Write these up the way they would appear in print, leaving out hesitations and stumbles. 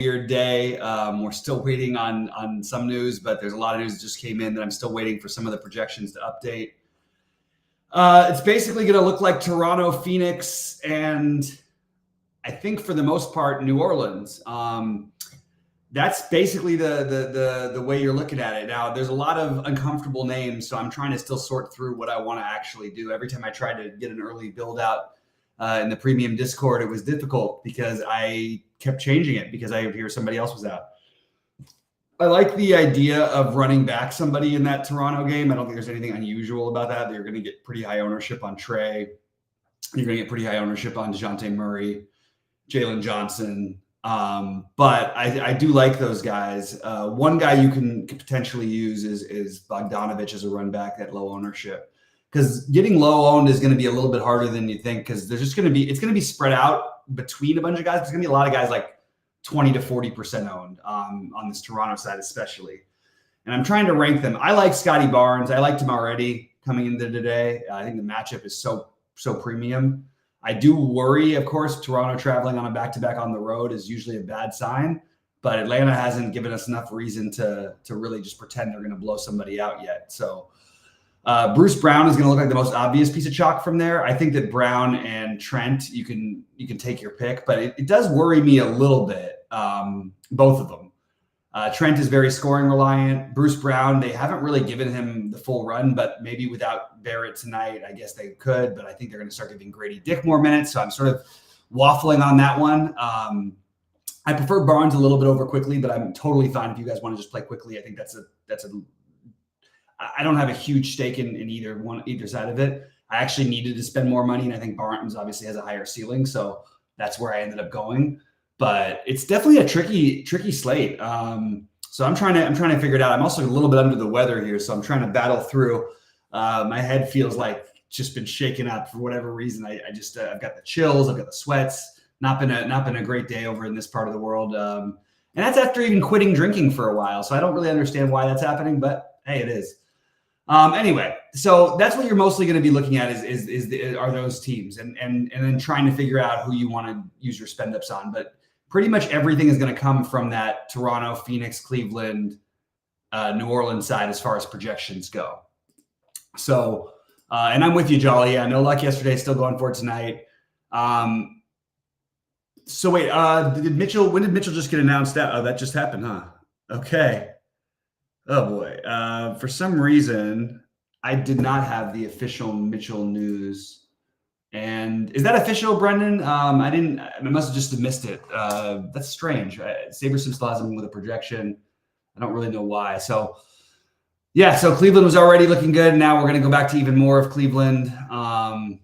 weird day. We're still waiting on some news, but there's a lot of news that just came in that I'm still waiting for some of the projections to update. It's basically going to look like Toronto, Phoenix, and I think for the most part, New Orleans. That's basically the way you're looking at it. Now, there's a lot of uncomfortable names, so I'm trying to still sort through what I want to actually do. Every time I tried to get an early build out in the premium Discord, it was difficult because I kept changing it because I hear somebody else was out. I like the idea of running back somebody in that Toronto game. I don't think there's anything unusual about that. You're going to get pretty high ownership on Trey. You're going to get pretty high ownership on DeJounte Murray, Jalen Johnson. But I do like those guys. One guy you can potentially use is Bogdanovich as a run back at low ownership, because getting low owned is going to be a little bit harder than you think, because there's just it's going to be spread out between a bunch of guys. There's going to be a lot of guys like 20 to 40% owned on this Toronto side, especially. And I'm trying to rank them. I like Scotty Barnes. I liked him already coming into today. I think the matchup is so premium. I do worry, of course, Toronto traveling on a back-to-back on the road is usually a bad sign, but Atlanta hasn't given us enough reason to really just pretend they're going to blow somebody out yet. So Bruce Brown is going to look like the most obvious piece of chalk from there. I think that Brown and Trent, you can take your pick, but it does worry me a little bit, both of them. Trent is very scoring reliant. Bruce Brown, they haven't really given him the full run, but maybe without Barrett tonight, I guess they could. But I think they're going to start giving Grady Dick more minutes. So I'm sort of waffling on that one. I prefer Barnes a little bit over Quickly, but I'm totally fine if you guys want to just play Quickly. I think I don't have a huge stake in either side of it. I actually needed to spend more money, and I think Barnes obviously has a higher ceiling, so that's where I ended up going. But it's definitely a tricky slate. So I'm trying to figure it out. I'm also a little bit under the weather here, so I'm trying to battle through. My head feels like just been shaken up for whatever reason. I've got the chills, I've got the sweats. Not been a great day over in this part of the world, and that's after even quitting drinking for a while. So I don't really understand why that's happening, but hey, it is. Anyway, so that's what you're mostly going to be looking at are those teams, and then trying to figure out who you want to use your spend ups on. But pretty much everything is going to come from that Toronto, Phoenix, Cleveland, New Orleans side as far as projections go. So, and I'm with you, Jolly. Yeah, no luck yesterday. Still going for it tonight. So wait, when did Mitchell just get announced out? Oh, that just happened, huh? Okay. Oh boy. For some reason, I did not have the official Mitchell news. And is that official, Brendan? I must have just missed it. That's strange. SaberSim still has him with a projection. I don't really know why. So yeah, so Cleveland was already looking good. Now we're going to go back to even more of Cleveland. Man,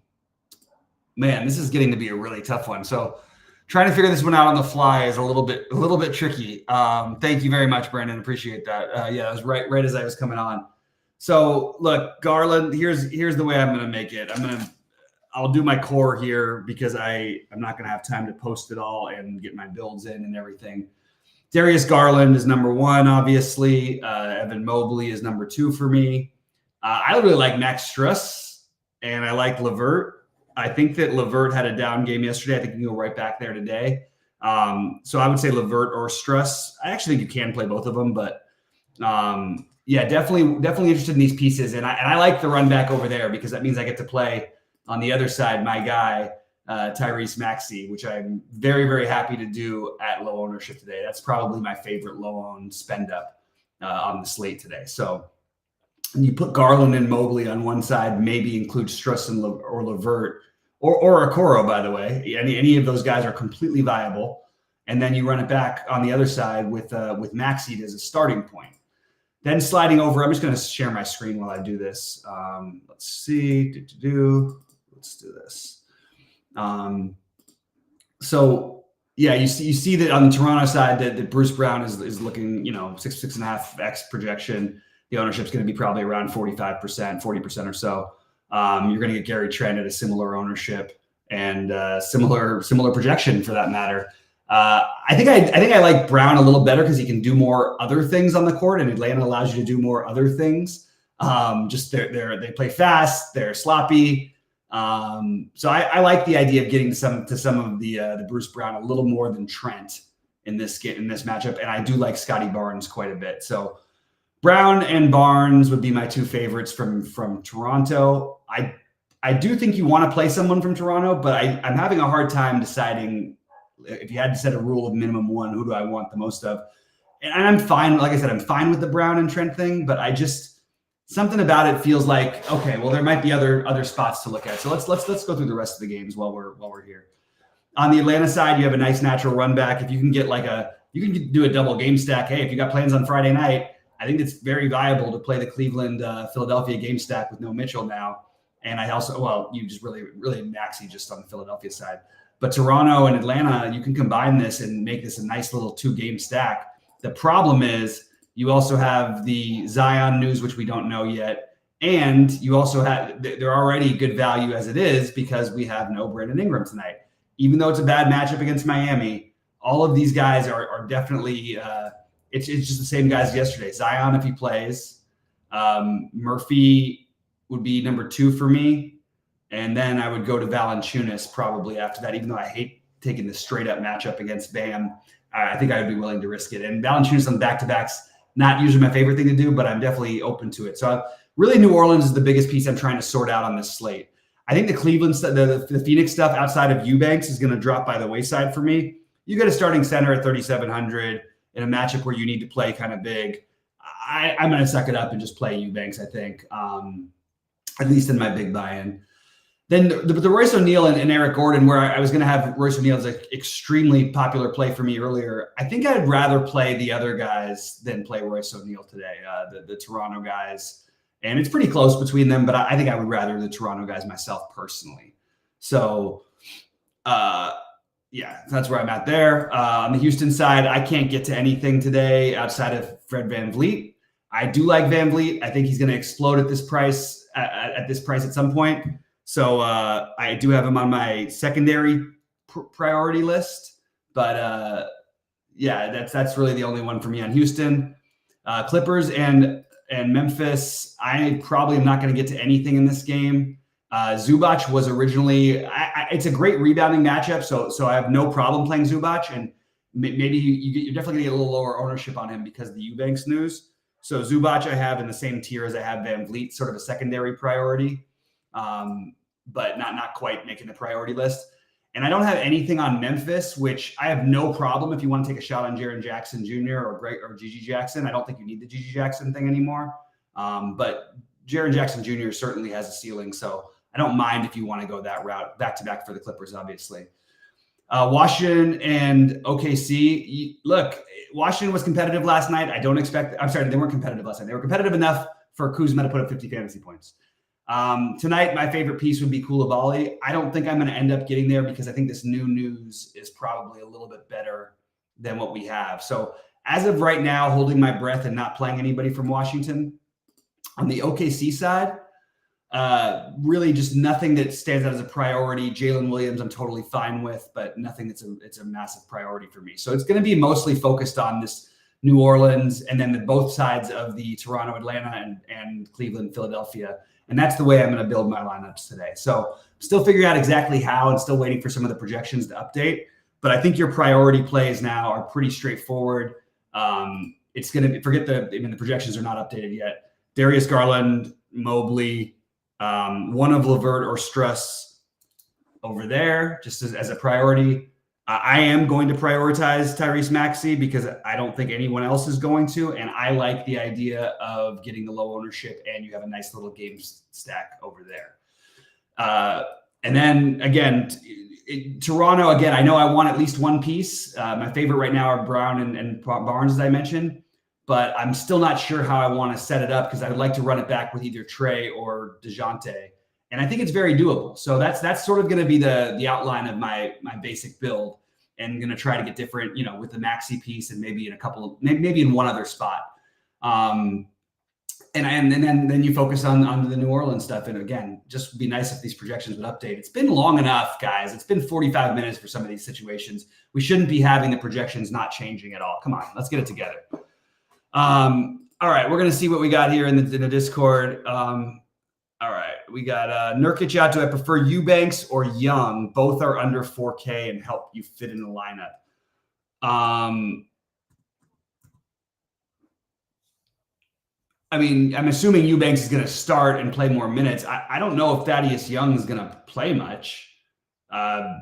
this is getting to be a really tough one. So trying to figure this one out on the fly is a little bit tricky. Thank you very much, Brandon. Appreciate that. Yeah, it was right as I was coming on. So look, Garland, here's the way I'm going to make it. I'll do my core here because I'm not going to have time to post it all and get my builds in and everything. Darius Garland is number one, obviously. Evan Mobley is number two for me. I really like Max Struss, and I like LeVert. I think that LeVert had a down game yesterday. I think he can go right back there today. So I would say LeVert or Struss. I actually think you can play both of them, but yeah, definitely interested in these pieces. And I like the run back over there because that means I get to play on the other side, my guy, Tyrese Maxey, which I'm very, very happy to do at low ownership today. That's probably my favorite low-owned spend-up on the slate today. So you put Garland and Mobley on one side, maybe include Struss or LeVert, or Okoro, by the way. Any of those guys are completely viable. And then you run it back on the other side with Maxey as a starting point. Then sliding over, I'm just going to share my screen while I do this. Let's see. Let's do this. So yeah, you see that on the Toronto side that Bruce Brown is looking, 6.5x projection. The ownership's going to be probably around 45%, 40% or so. You're going to get Gary Trent at a similar ownership and similar projection for that matter. I think I like Brown a little better because he can do more other things on the court, and Atlanta allows you to do more other things. Just they play fast, they're sloppy. So I like the idea of getting to some of the Bruce Brown a little more than Trent in this matchup, and I do like Scotty Barnes quite a bit. So Brown and Barnes would be my two favorites from Toronto. I do think you want to play someone from Toronto, but I'm having a hard time deciding if you had to set a rule of minimum one, who do I want the most of? And I'm fine. Like I said, I'm fine with the Brown and Trent thing, but I just, something about it feels like, okay, well, there might be other spots to look at. So let's go through the rest of the games while we're here. On the Atlanta side, you have a nice natural run back. If you can get you can do a double game stack. Hey, if you got plans on Friday night, I think it's very viable to play the Cleveland Philadelphia game stack with no Mitchell now. And I also, well, you just really maxi just on the Philadelphia side. But Toronto and Atlanta, you can combine this and make this a nice little 2-game stack. The problem is you also have the Zion news, which we don't know yet. And you also have, they're already good value as it is because we have no Brandon Ingram tonight. Even though it's a bad matchup against Miami, all of these guys are definitely, it's just the same guys yesterday. Zion, if he plays, Murphy would be number 2 for me. And then I would go to Valanciunas probably after that, even though I hate taking the straight up matchup against Bam. I think I would be willing to risk it. And Valanciunas on back-to-backs, not usually my favorite thing to do, but I'm definitely open to it. So really New Orleans is the biggest piece I'm trying to sort out on this slate. I think the Cleveland, the Phoenix stuff outside of Eubanks is going to drop by the wayside for me. You get a starting center at 3,700 in a matchup where you need to play kind of big. I'm going to suck it up and just play Eubanks, I think, at least in my big buy-in. Then the Royce O'Neal and Eric Gordon, where I was going to have Royce O'Neal as an extremely popular play for me earlier. I think I'd rather play the other guys than play Royce O'Neal today, the Toronto guys. And it's pretty close between them, but I think I would rather the Toronto guys myself personally. So, yeah, that's where I'm at there. On the Houston side, I can't get to anything today outside of Fred VanVleet. I do like VanVleet. I think he's going to explode at this price at some point. So I do have him on my secondary priority list, but yeah, that's really the only one for me on Houston. Clippers and Memphis, I probably am not going to get to anything in this game. Zubac was originally, it's a great rebounding matchup, so I have no problem playing Zubac, and maybe you're definitely going to get a little lower ownership on him because of the Eubanks news. So Zubac I have in the same tier as I have VanVleet, sort of a secondary priority. But not quite making the priority list. And I don't have anything on Memphis, which I have no problem if you want to take a shot on Jaren Jackson Jr. or Gigi Jackson. I don't think you need the Gigi Jackson thing anymore. But Jaren Jackson Jr. certainly has a ceiling, so I don't mind if you want to go that route, back-to-back for the Clippers, obviously. Washington and OKC. Look, Washington was competitive last night. They weren't competitive last night. They were competitive enough for Kuzma to put up 50 fantasy points. Tonight, my favorite piece would be Koulibaly. I don't think I'm going to end up getting there because I think this new news is probably a little bit better than what we have. So as of right now, holding my breath and not playing anybody from Washington. On the OKC side, really just nothing that stands out as a priority. Jalen Williams, I'm totally fine with, but nothing it's a massive priority for me. So it's going to be mostly focused on this New Orleans and then both sides of the Toronto, Atlanta, and Cleveland, Philadelphia. And that's the way I'm going to build my lineups today. So still figuring out exactly how and still waiting for some of the projections to update. But I think your priority plays now are pretty straightforward. It's going to the projections are not updated yet. Darius Garland, Mobley, one of LeVert or Struss over there, just as a priority. I am going to prioritize Tyrese Maxey because I don't think anyone else is going to. And I like the idea of getting the low ownership and you have a nice little game stack over there. And then again, Toronto, again, I know I want at least one piece. My favorite right now are Brown and Barnes, as I mentioned, but I'm still not sure how I want to set it up because I would like to run it back with either Trey or DeJounte. And I think it's very doable. So that's sort of going to be the outline of my basic build, and going to try to get different, with the maxi piece and maybe maybe in one other spot. And then you focus on the New Orleans stuff. And again, just would be nice if these projections would update. It's been long enough, guys. It's been 45 minutes for some of these situations. We shouldn't be having the projections not changing at all. Come on, let's get it together. All right, we're going to see what we got here in the Discord. All right, we got Nurkic out. Do I prefer Eubanks or Young? Both are under 4K and help you fit in the lineup. I mean, I'm assuming Eubanks is going to start and play more minutes. I don't know if Thaddeus Young is going to play much.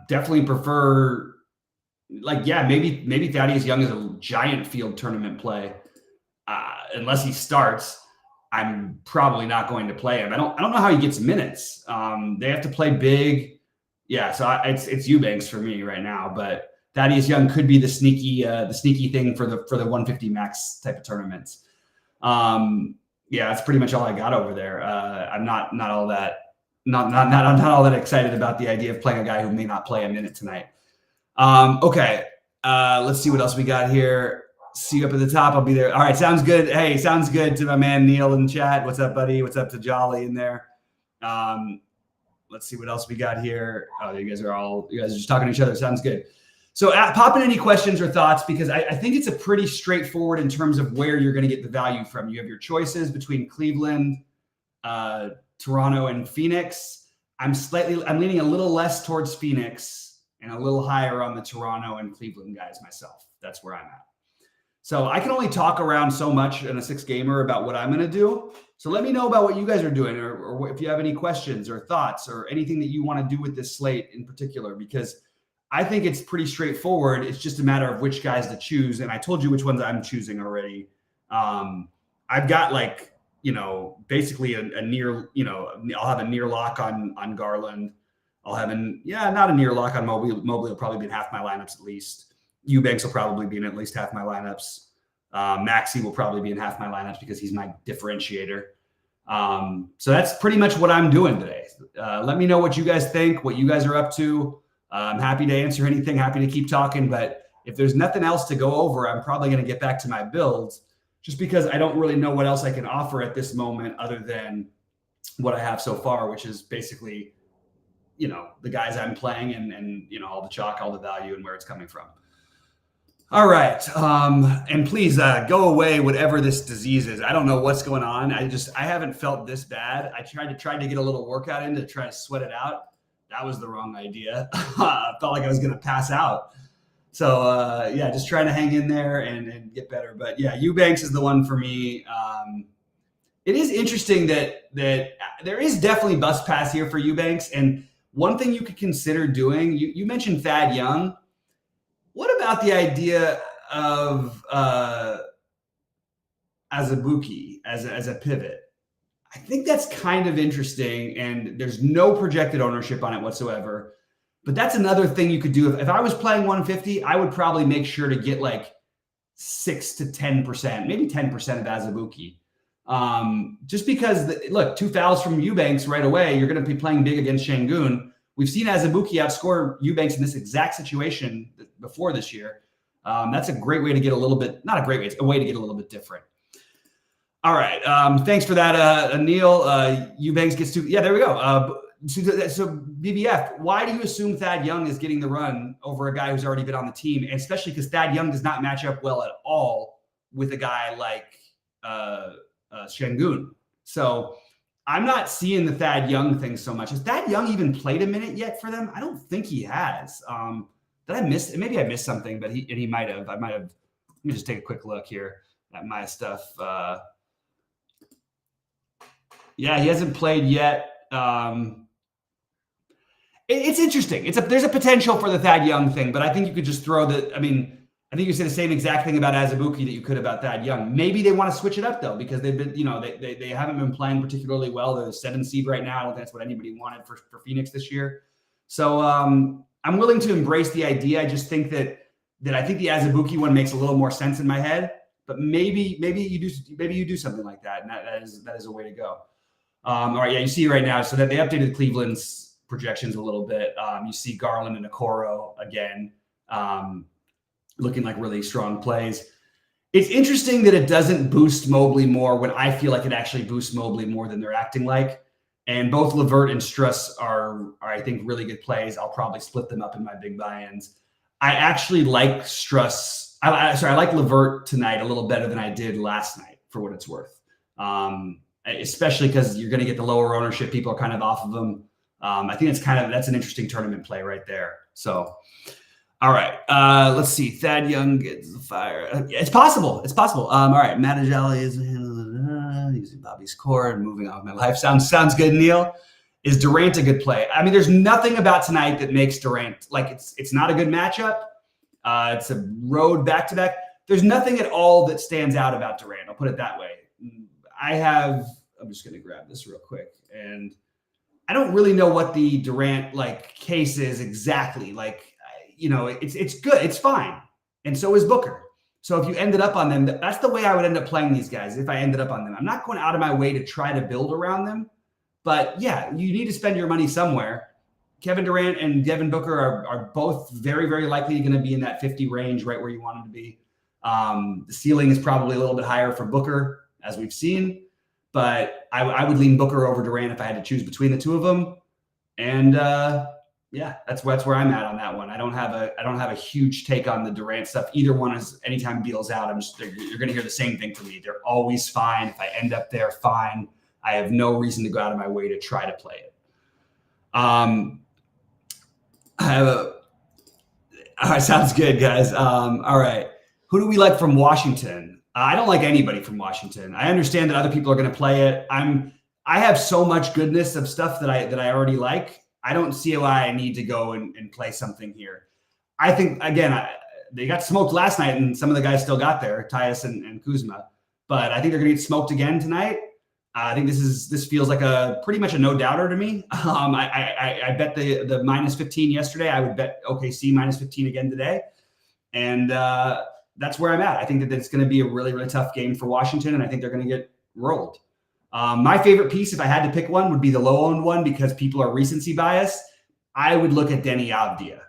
Definitely prefer, maybe Thaddeus Young is a giant field tournament play. Unless he starts, I'm probably not going to play him. I don't know how he gets minutes. They have to play big. Yeah, so it's Eubanks for me right now. But Thaddeus Young could be the sneaky thing for the 150 max type of tournaments. Yeah, that's pretty much all I got over there. I'm not all that excited about the idea of playing a guy who may not play a minute tonight. Okay, let's see what else we got here. See you up at the top. I'll be there. All right, sounds good. Hey, sounds good to my man Neil in chat. What's up, buddy? What's up to Jolly in there? Let's see what else we got here. Oh, you guys are just talking to each other. Sounds good. So pop in any questions or thoughts, because I think it's a pretty straightforward in terms of where you're going to get the value from. You have your choices between Cleveland, Toronto, and Phoenix. I'm leaning a little less towards Phoenix and a little higher on the Toronto and Cleveland guys myself. That's where I'm at. So I can only talk around so much in a 6-gamer about what I'm going to do. So let me know about what you guys are doing, or if you have any questions or thoughts or anything that you want to do with this slate in particular, because I think it's pretty straightforward. It's just a matter of which guys to choose. And I told you which ones I'm choosing already. I've got basically a near, I'll have a near lock on Garland. I'll have not a near lock on Mobley. Mobley will probably be in half my lineups at least. Eubanks will probably be in at least half my lineups. Maxey will probably be in half my lineups because he's my differentiator. So that's pretty much what I'm doing today. Let me know what you guys think, what you guys are up to. I'm happy to answer anything, happy to keep talking. But if there's nothing else to go over, I'm probably going to get back to my builds, just because I don't really know what else I can offer at this moment other than what I have so far, which is basically, the guys I'm playing and all the chalk, all the value, and where it's coming from. All right. And please go away, whatever this disease is. I don't know what's going on. I haven't felt this bad. I tried to get a little workout in to try to sweat it out. That was the wrong idea. I felt like I was going to pass out. So just trying to hang in there and get better. But yeah, Eubanks is the one for me. It is interesting that there is definitely bus pass here for Eubanks. And one thing you could consider doing, you mentioned Thad Young. What about the idea of Azubuike as a pivot? I think that's kind of interesting, and there's no projected ownership on it whatsoever. But that's another thing you could do. If I was playing 150, I would probably make sure to get like 6 to 10%, maybe 10% of Azubuike. Just because, look, 2 fouls from Eubanks right away, you're going to be playing big against Şengün. We've seen Azubuike outscore Eubanks in this exact situation before this year. That's a great way to get a little bit, not a great way, it's a way to get a little bit different. All right. Thanks for that, Neil. Eubanks gets there we go. So BBF, why do you assume Thad Young is getting the run over a guy who's already been on the team? And especially because Thad Young does not match up well at all with a guy like Şengün. So I'm not seeing the Thad Young thing so much. Has Thad Young even played a minute yet for them? I don't think he has. Did I miss? Maybe I missed something, but he might have. I might have. Let me just take a quick look here at my stuff. Yeah, he hasn't played yet. It's interesting. There's a potential for the Thad Young thing, but I think you could just throw I think you say the same exact thing about Azubuike that you could about Thad Young. Maybe they want to switch it up though, because they've been, they haven't been playing particularly well. They're the 7th seed right now. I don't think that's what anybody wanted for Phoenix this year. So I'm willing to embrace the idea. I just think that I think the Azubuike one makes a little more sense in my head. But maybe you do something like that, and that is a way to go. All right, yeah, you see right now, so that they updated Cleveland's projections a little bit. You see Garland and Okoro again, looking like really strong plays. It's interesting that it doesn't boost Mobley more when I feel like it actually boosts Mobley more than they're acting like. And both Levert and Struss are I think, really good plays. I'll probably split them up in my big buy-ins. I actually like Struss. I like Levert tonight a little better than I did last night, for what it's worth. Especially because you're going to get the lower ownership. People are kind of off of them. I think that's an interesting tournament play right there. So, All right. Let's see. Thad Young gets the fire. It's possible. It's possible. All right. Matt Ajali is using Bobby's core and moving on with my life. Sounds good, Neil. Is Durant a good play? I mean, there's nothing about tonight that makes Durant like it's not a good matchup. It's a road back-to-back. There's nothing at all that stands out about Durant. I'll put it that way. I'm just going to grab this real quick. And I don't really know what the Durant like case is exactly. Like, it's good. It's fine. And so is Booker. So if you ended up on them, that's the way I would end up playing these guys if I ended up on them. I'm not going out of my way to try to build around them. But yeah, you need to spend your money somewhere. Kevin Durant and Devin Booker are both very, very likely going to be in that 50 range, right where you want them to be. The ceiling is probably a little bit higher for Booker, as we've seen. But I would lean Booker over Durant if I had to choose between the two of them. And yeah, that's where I'm at on that one. I don't have a huge take on the Durant stuff. Either one is anytime Beal's out, you're going to hear the same thing from me. They're always fine. If I end up there, fine. I have no reason to go out of my way to try to play it. All right, sounds good, guys. All right. Who do we like from Washington? I don't like anybody from Washington. I understand that other people are going to play it. I have so much goodness of stuff that I already like. I don't see why I need to go and play something here. I think, again, they got smoked last night, and some of the guys still got there, Tyus and Kuzma. But I think they're going to get smoked again tonight. I think this feels like pretty much a no doubter to me. I bet the minus 15 yesterday. I would bet OKC minus 15 again today, and that's where I'm at. I think that it's going to be a really, really tough game for Washington, and I think they're going to get rolled. My favorite piece, if I had to pick one, would be the low-owned one because people are recency bias. I would look at Denny Avdia.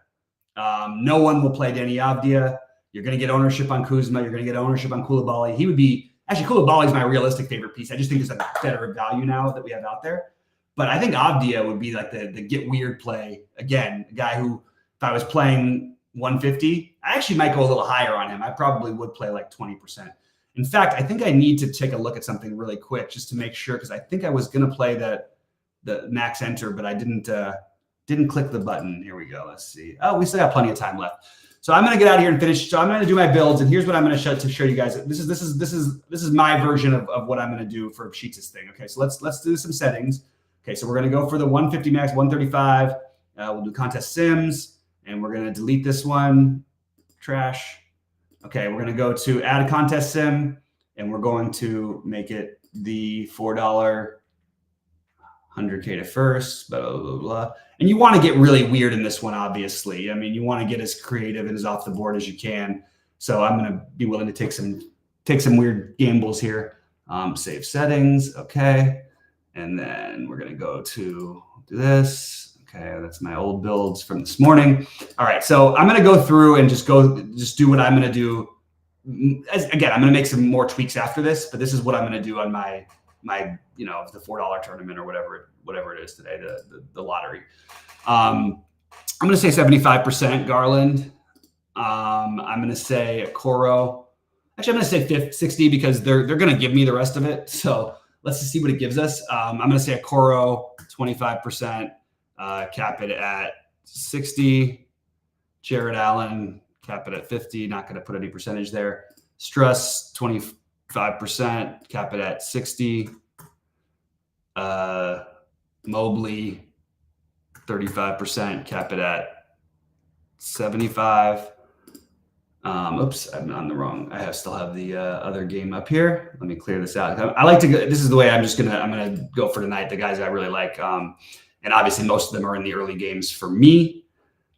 No one will play Denny Avdia. You're going to get ownership on Kuzma. You're going to get ownership on Koulibaly. He would be actually Koulibaly is my realistic favorite piece. I just think it's a better value now that we have out there. But I think Avdia would be like the get weird play again. A guy who, if I was playing 150, I actually might go a little higher on him. I probably would play like 20%. In fact, I think I need to take a look at something really quick just to make sure, because I think I was going to play the max enter, but I didn't click the button. Here we go. Let's see. Oh, we still got plenty of time left. So I'm going to get out of here and finish. So I'm going to do my builds, and here's what I'm going to show you guys. This is my version of what I'm going to do for Sheets' thing. Okay, so let's do some settings. Okay, so we're going to go for the 150 max, 135. We'll do contest sims, and we're going to delete this one. Trash. Okay, we're going to go to add a contest sim, and we're going to make it the $4 100K to first, blah, blah, blah, blah. And you want to get really weird in this one, obviously. I mean, you want to get as creative and as off the board as you can. So I'm going to be willing to take some weird gambles here. Save settings. Okay. And then we're going to go to do this. Okay. That's my old builds from this morning. All right. So I'm going to go through and just do what I'm going to do. Again, I'm going to make some more tweaks after this, but this is what I'm going to do on my the $4 tournament or whatever it is today, the lottery. I'm going to say 75% Garland. I'm going to say Okoro. Actually, I'm going to say 60 because they're going to give me the rest of it. So let's just see what it gives us. I'm going to say Okoro 25%, cap it at 60. Jared Allen, cap it at 50. Not going to put any percentage there. Struss 25%, cap it at 60. Mobley 35%, cap it at 75. Oops, I'm on the wrong. I still have the other game up here. Let me clear this out. I like to go. This is the way I'm gonna go for tonight. The guys I really like, and obviously most of them are in the early games for me.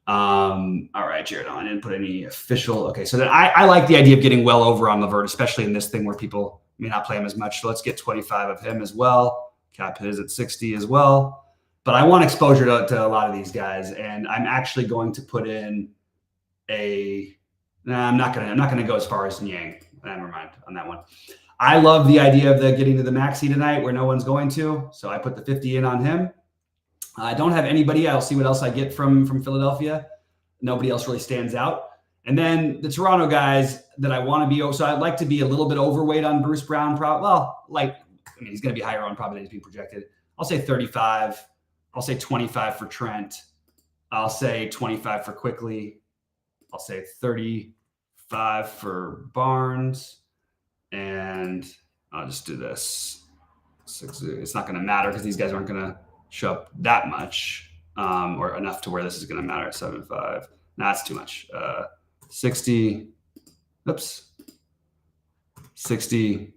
All right, Jared Allen, I didn't put any official. Okay, so then I like the idea of getting well over on Levert, especially in this thing where people may not play him as much. So let's get 25 of him as well. Cap is at 60 as well. But I want exposure to a lot of these guys, and I'm actually going to put in I'm not gonna go as far as Yang. Never mind on that one. I love the idea of getting to the maxi tonight where no one's going to. So I put the 50 in on him. I don't have anybody. I'll see what else I get from Philadelphia. Nobody else really stands out. And then the Toronto guys that I want to be. So I'd like to be a little bit overweight on Bruce Brown. He's going to be higher on probably than he's being projected. I'll say 35. I'll say 25 for Trent. I'll say 25 for Quickly. I'll say 35 for Barnes, and I'll just do this. It's not going to matter because these guys aren't going to show up that much, or enough to where this is going to matter. 75. Nah, that's too much. 60. Oops. 60.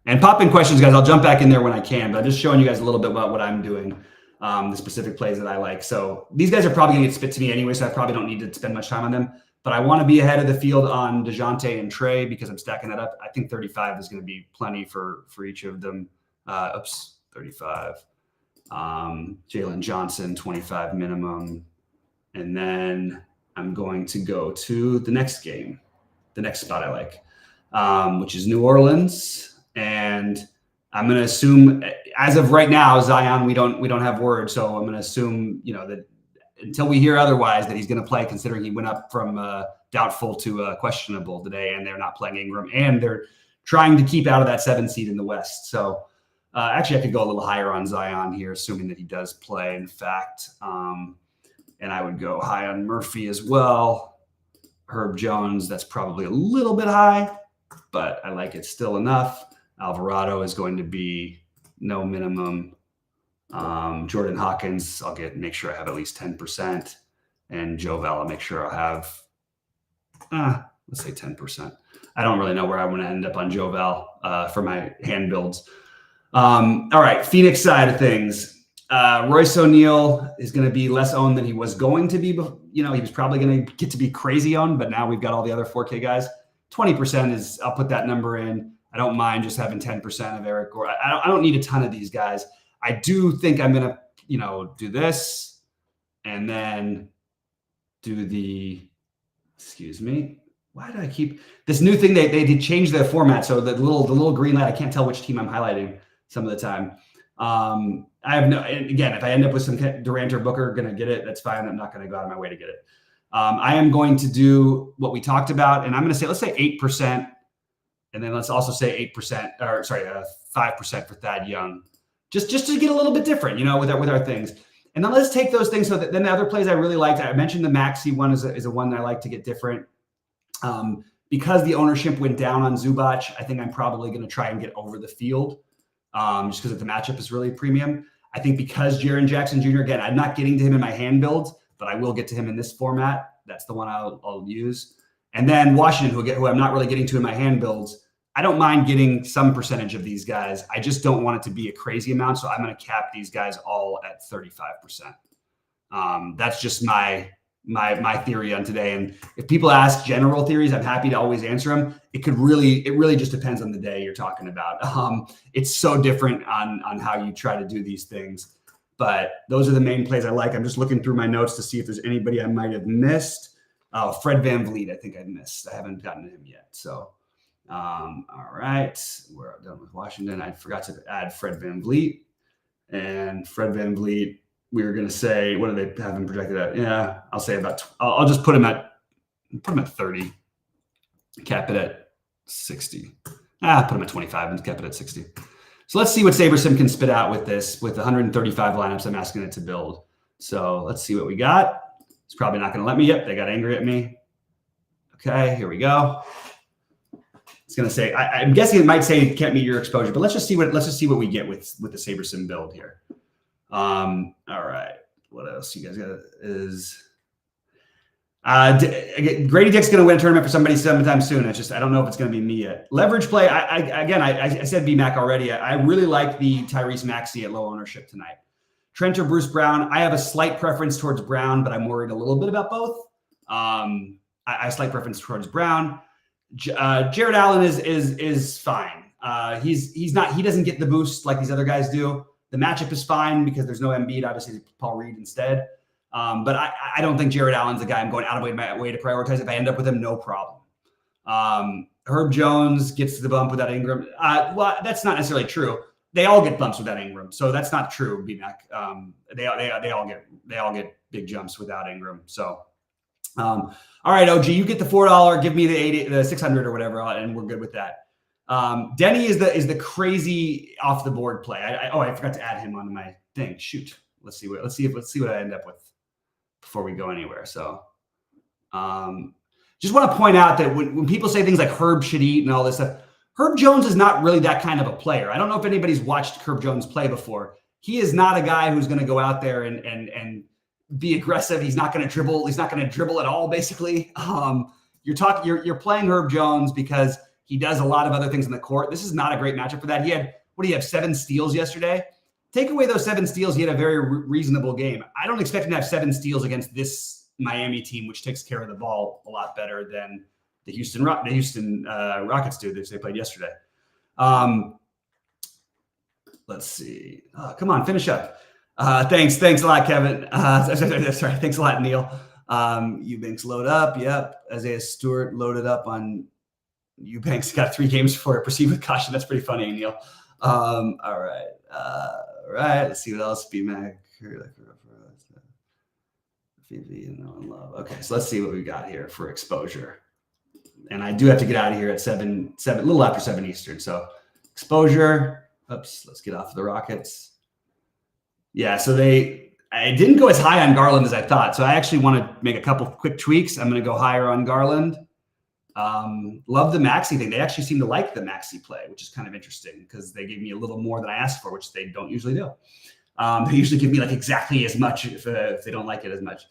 And pop in questions, guys. I'll jump back in there when I can, but I'm just showing you guys a little bit about what I'm doing, the specific plays that I like. So these guys are probably going to get spit to me anyway, so I probably don't need to spend much time on them. But I want to be ahead of the field on DeJounte and Trey because I'm stacking that up. I think 35 is going to be plenty for each of them. 35. Jalen Johnson, 25 minimum. And then I'm going to go to the next game, the next spot I like, which is New Orleans. And I'm going to assume, as of right now, Zion, we don't have word. So I'm going to assume, that until we hear otherwise, that he's going to play, considering he went up from doubtful to questionable today, and they're not playing Ingram, and they're trying to keep out of that 7 seed in the West. So actually, I could go a little higher on Zion here, assuming that he does play, in fact. And I would go high on Murphy as well. Herb Jones, that's probably a little bit high, but I like it still enough. Alvarado is going to be no minimum. Jordan Hawkins, make sure I have at least 10%. And Joe Val, I'll make sure I'll have, let's say 10%. I don't really know where I want to end up on Joe Val for my hand builds. All right, Phoenix side of things. Royce O'Neal is going to be less owned than he was going to be. He was probably going to get to be crazy owned, but now we've got all the other 4K guys. 20% is, I'll put that number in. I don't mind just having 10% of Eric Gore. I don't need a ton of these guys. I do think I'm going to, do this and then do excuse me. Why did I keep this new thing? They did change the format. So the little green light, I can't tell which team I'm highlighting some of the time. I have and again, if I end up with some Durant or Booker going to get it, that's fine. I'm not going to go out of my way to get it. I am going to do what we talked about, and I'm going to say, let's say 8%. And then let's also say 5% for Thad Young, just to get a little bit different, with our things. And then let's take those things. So that then the other plays I really liked, I mentioned the Maxey one is a one that I like to get different. Because the ownership went down on Zubac, I think I'm probably going to try and get over the field, just because the matchup is really premium. I think because Jaren Jackson Jr., again, I'm not getting to him in my hand builds, but I will get to him in this format. That's the one I'll use. And then Washington, who I'm not really getting to in my hand builds. I don't mind getting some percentage of these guys. I just don't want it to be a crazy amount. So I'm going to cap these guys all at 35%. That's just my theory on today. And if people ask general theories, I'm happy to always answer them. It really just depends on the day you're talking about. It's so different on how you try to do these things. But those are the main plays I like. I'm just looking through my notes to see if there's anybody I might have missed. Oh, Fred VanVleet, I think I missed. I haven't gotten to him yet. So, all right. We're done with Washington. I forgot to add Fred VanVleet. And Fred VanVleet, we were going to say, what do they have him projected at? Yeah, I'll say I'll just put him at 30. Cap it at 60. Put him at 25 and cap it at 60. So let's see what SaberSim can spit out with this, with 135 lineups I'm asking it to build. So let's see what we got. It's probably not going to let me. Yep, they got angry at me. Okay, here we go. It's going to say, I'm guessing it might say it can't meet your exposure, but let's just see what we get with the SaberSim build here. All right. What else you guys got is Grady Dick's going to win a tournament for somebody sometime soon. It's just, I don't know if it's going to be me yet. Leverage play. I said BMAC already. I really like the Tyrese Maxey at low ownership tonight. Trent or Bruce Brown. I have a slight preference towards Brown, but I'm worried a little bit about both. I have a slight preference towards Brown. Jared Allen is fine. He doesn't get the boost like these other guys do. The matchup is fine because there's no Embiid, obviously Paul Reed instead. But I don't think Jared Allen's a guy I'm going out of my way to prioritize. If I end up with him, no problem. Herb Jones gets the bump without Ingram. Well, that's not necessarily true. They all get bumps without Ingram, so that's not true, BMAC. They all get big jumps without Ingram. So, all right, OG, you get the $4. Give me the 600 or whatever, and we're good with that. Denny is the crazy off the board play. I forgot to add him onto my thing. Shoot. Let's see what I end up with before we go anywhere. So, all just want to point out that when people say things like Herb should eat and all this stuff, Herb Jones is not really that kind of a player. I don't know if anybody's watched Herb Jones play before. He is not a guy who's going to go out there and be aggressive. He's not going to dribble. He's not going to dribble at all, basically. You're playing Herb Jones because he does a lot of other things in the court. This is not a great matchup for that. He had, 7 steals yesterday? Take away those 7 steals, he had a very reasonable game. I don't expect him to have 7 steals against this Miami team, which takes care of the ball a lot better than the Houston Rockets do that they played yesterday. Let's see. Come on, finish up. Thanks a lot, Kevin. Sorry, thanks a lot, Neil. Eubanks load up. Yep. Isaiah Stewart loaded up on Eubanks. Got 3 games before it. Proceed with caution. That's pretty funny, Neil. All right. All right. Let's see what else. BMAC. Okay, so let's see what we got here for exposure. And I do have to get out of here at 7, a little after 7 Eastern. So exposure. Oops, let's get off the Rockets. Yeah, so I didn't go as high on Garland as I thought. So I actually want to make a couple quick tweaks. I'm going to go higher on Garland. Love the Maxey thing. They actually seem to like the Maxey play, which is kind of interesting because they gave me a little more than I asked for, which they don't usually do. They usually give me like exactly as much if they don't like it as much.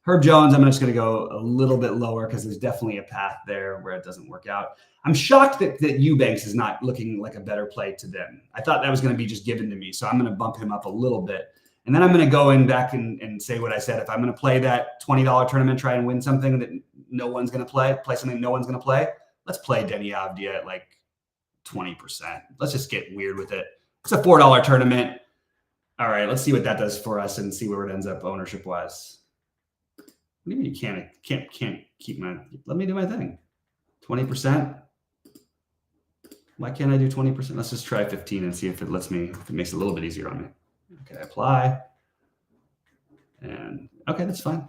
Herb Jones, I'm just going to go a little bit lower because there's definitely a path there where it doesn't work out. I'm shocked that Eubanks is not looking like a better play to them. I thought that was going to be just given to me, so I'm going to bump him up a little bit. And then I'm going to go in back and say what I said. If I'm going to play that $20 tournament, try and win something that no one's going to play something no one's going to play, let's play Denny Avdia at like 20%. Let's just get weird with it. It's a $4 tournament. All right, let's see what that does for us and see where it ends up ownership-wise. What do you mean you can't keep let me do my thing. 20%. Why can't I do 20%? Let's just try 15 and see if it makes it a little bit easier on me. Okay, apply. And okay, that's fine.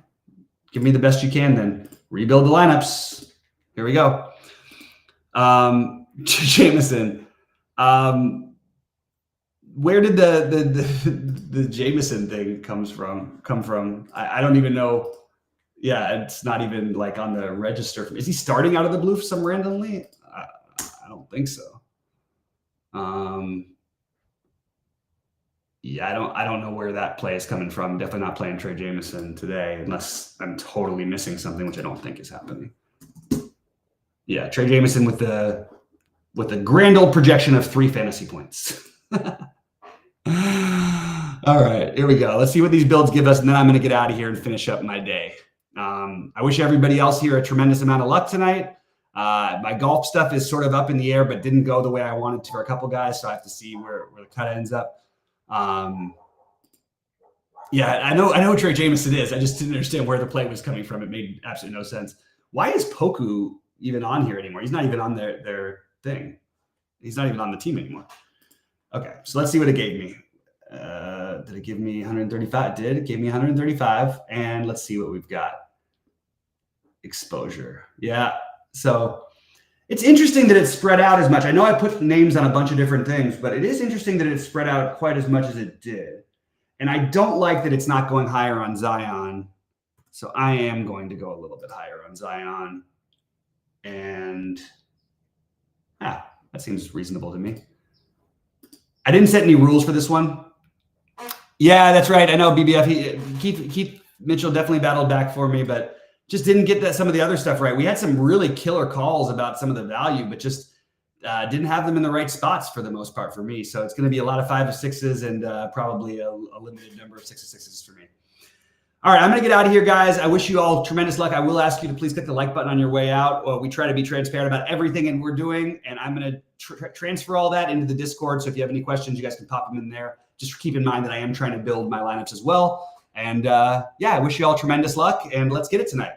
Give me the best you can then. Rebuild the lineups. Here we go. Jameson. Where did the Jameson thing come from? I don't even know. Yeah, it's not even like on the register. Is he starting out of the blue for some randomly? I don't think so. Yeah, I don't know where that play is coming from. Definitely not playing Trey Jameson today unless I'm totally missing something, which I don't think is happening. Yeah, Trey Jameson with the grand old projection of 3 fantasy points. All right, here we go. Let's see what these builds give us, and then I'm going to get out of here and finish up my day. I wish everybody else here a tremendous amount of luck tonight. My golf stuff is sort of up in the air, but didn't go the way I wanted to for a couple guys, so I have to see where the cut ends up. Yeah, I know Trey Jameson is. I just didn't understand where the play was coming from. It made absolutely no sense. Why is Poku even on here anymore? He's not even on their thing. He's not even on the team anymore. Okay, so let's see what it gave me. Did it give me 135? It gave me 135. And let's see what we've got. Exposure. Yeah. So it's interesting that it's spread out as much. I know I put names on a bunch of different things, but it is interesting that it's spread out quite as much as it did. And I don't like that it's not going higher on Zion. So I am going to go a little bit higher on Zion. And that seems reasonable to me. I didn't set any rules for this one. Yeah, that's right. I know BBF. Keith Mitchell definitely battled back for me, but just didn't get some of the other stuff right. We had some really killer calls about some of the value, but just didn't have them in the right spots for the most part for me. So it's going to be a lot of 5 of 6s and probably a limited number of 6 of 6s for me. All right, I'm going to get out of here, guys. I wish you all tremendous luck. I will ask you to please click the like button on your way out. We try to be transparent about everything and we're doing, and I'm going to transfer all that into the Discord. So if you have any questions, you guys can pop them in there. Just keep in mind that I am trying to build my lineups as well. And yeah, I wish you all tremendous luck, and let's get it tonight.